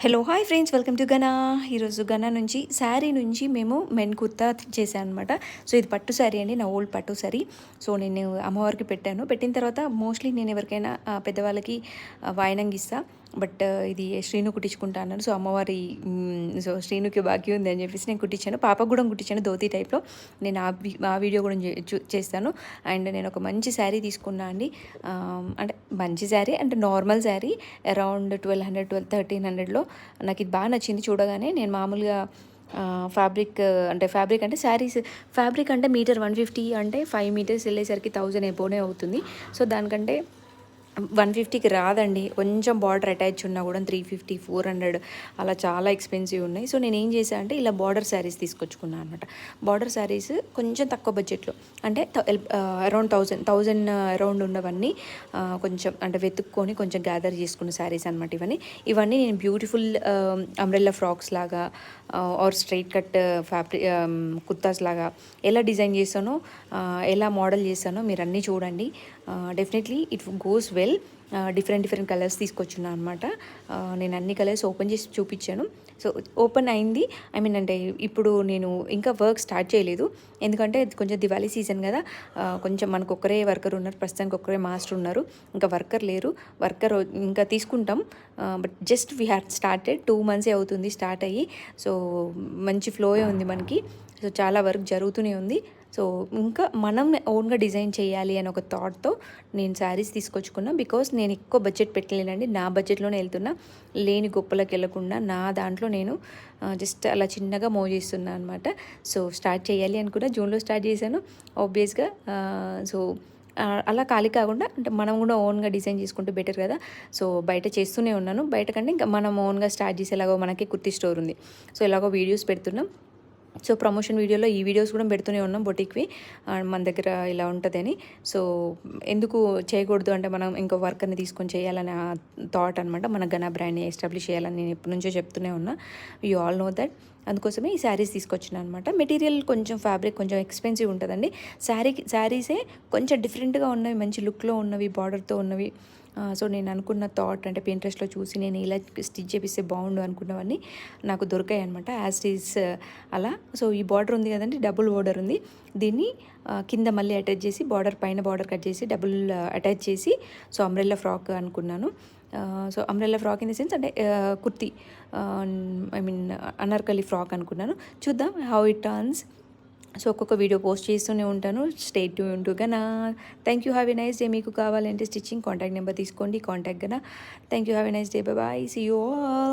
Hello hi friends, welcome to Gana. ఈరోజు గనా నుంచి శారీ నుంచి మేము మెన్ కుర్తా చేశాను అనమాట. సో ఇది పట్టు శారీ అండి, నా ఓల్డ్ పట్టు శారీ. సో నేను అమ్మవారికి పెట్టాను. పెట్టిన తర్వాత మోస్ట్లీ నేను ఎవరికైనా పెద్దవాళ్ళకి వాయినంగి ఇస్తా. బట్ ఇది శ్రీను కుట్టించుకుంటా అన్నాను. సో అమ్మవారి సో శ్రీనుకి భాగ్యం ఉంది అని చెప్పేసి నేను కుట్టించాను. పాపకు కూడా కుట్టించాను ధోతి టైప్లో. నేను ఆ వీడియో కూడా చేస్తాను. అండ్ నేను ఒక మంచి శారీ తీసుకున్నా అండి. అంటే మంచి శారీ అంటే నార్మల్ శారీ అరౌండ్ 1300 నాకు ఇది బాగా నచ్చింది చూడగానే. నేను మామూలుగా ఫ్యాబ్రిక్ అంటే శారీస్ ఫ్యాబ్రిక్ అంటే మీటర్ 150 అంటే 5 మీటర్స్ వెళ్ళేసరికి 1000 ఎబోనే అవుతుంది. సో దానికంటే 150కి రాదండి. కొంచెం బార్డర్ అటాచ్ ఉన్నా కూడా 350 400 అలా చాలా ఎక్స్పెన్సివ్ ఉన్నాయి. సో నేను ఏం చేశాను అంటే ఇలా బార్డర్ శారీస్ తీసుకొచ్చుకున్నాను అనమాట. బార్డర్ శారీస్ కొంచెం తక్కువ బడ్జెట్లో అంటే అరౌండ్ 1000 అరౌండ్ ఉన్నవన్నీ కొంచెం అంటే వెతుక్కొని కొంచెం గ్యాదర్ చేసుకున్న శారీస్ అనమాట ఇవన్నీ నేను బ్యూటిఫుల్ అంబ్రెల్లా ఫ్రాక్స్ లాగా or straight cut fabric kurtas లాగా ఎలా డిజైన్ చేస్తానో, ఎలా మోడల్ చేస్తానో మీరు అన్నీ చూడండి. Definitely it goes well. Different colours తీసుకొచ్చున్నాను అనమాట. నేను అన్ని కలర్స్ ఓపెన్ చేసి చూపించాను. సో ఓపెన్ అయింది. అంటే ఇప్పుడు నేను ఇంకా వర్క్ స్టార్ట్ చేయలేదు, ఎందుకంటే కొంచెం దివాళీ సీజన్ కదా. కొంచెం మనకు ఒక్కరే వర్కర్ ఉన్నారు, ప్రస్తుతానికి ఒక్కరే మాస్టర్ ఉన్నారు, ఇంకా వర్కర్ లేరు. వర్కర్ ఇంకా తీసుకుంటాం. But just we had started 2 months అవుతుంది స్టార్ట్ అయ్యి. సో మంచి ఫ్లోయే ఉంది మనకి. సో చాలా వర్క్ జరుగుతూనే ఉంది. సో ఇంకా మనం ఓన్గా డిజైన్ చేయాలి అని ఒక థాట్తో నేను శారీస్ తీసుకొచ్చుకున్నా. బికాస్ నేను ఎక్కువ బడ్జెట్ పెట్టలేనండి, నా బడ్జెట్లోనే వెళ్తున్నా. లేని గొప్పలకు వెళ్ళకుండా నా దాంట్లో నేను జస్ట్ అలా చిన్నగా మూవ్ చేస్తున్నా అనమాట. సో స్టార్ట్ చేయాలి అనుకున్నా, జూన్లో స్టార్ట్ చేశాను ఆబ్వియస్గా. సో అలా ఖాళీ కాకుండా అంటే మనం కూడా ఓన్గా డిజైన్ చేసుకుంటే బెటర్ కదా. సో బయట చేస్తూనే ఉన్నాను. బయట కంటే ఇంకా మనం ఓన్గా స్టార్ట్ చేసేలాగో మనకి కుర్తి స్టోర్ ఉంది. సో ఎలాగో వీడియోస్ పెడుతున్నాం. సో ప్రమోషన్ వీడియోలో ఈ వీడియోస్ కూడా పెడుతూనే ఉన్నాం బొటిక్వి, మన దగ్గర ఇలా ఉంటుందని. సో ఎందుకు చేయకూడదు అంటే మనం ఇంకో వర్కర్ని తీసుకొని చేయాలనే థాట్ అనమాట. మన గనా బ్రాండ్ని ఎస్టాబ్లిష్ చేయాలని నేను ఎప్పటి నుంచో చెప్తూనే ఉన్నా. You all know that. అందుకోసమే ఈ శారీస్ తీసుకొచ్చిన అనమాట. మెటీరియల్ కొంచెం ఫ్యాబ్రిక్ కొంచెం ఎక్స్పెన్సివ్ ఉంటుందండి. శారీసే కొంచెం డిఫరెంట్గా ఉన్నవి, మంచి లుక్లో ఉన్నవి, బార్డర్తో ఉన్నవి. సో నేను అనుకున్న థాట్ అంటే పింట్రెస్ట్లో చూసి నేను ఇలా స్టిచ్ చేపిస్తే బాగుండు అనుకున్నవన్నీ నాకు దొరికాయి అనమాట. యాజ్ ఈజ్ అలా. సో ఈ బార్డర్ ఉంది కదండి, డబుల్ బార్డర్ ఉంది. దీన్ని కింద మళ్ళీ అటాచ్ చేసి పైన బార్డర్ కట్ చేసి డబుల్ అటాచ్ చేసి సో అంబ్రెల్లా ఫ్రాక్ అనుకున్నాను. So umbrella frock in the sense అంటే కుర్తీ, అనార్కలి ఫ్రాక్ అనుకున్నాను. చూద్దాం హౌ ఇట్ టర్న్స్. సో ఒక్కొక్క వీడియో పోస్ట్ చేస్తూనే ఉంటాను. స్టే ట్యూన్డ్ టు గనా. Thank you, have a nice day. మీకు కావాలంటే స్టిచ్చింగ్ కాంటాక్ట్ నెంబర్ తీసుకోండి, కాంటాక్ట్ గనా. Thank you, have a nice day. Bye, see you all.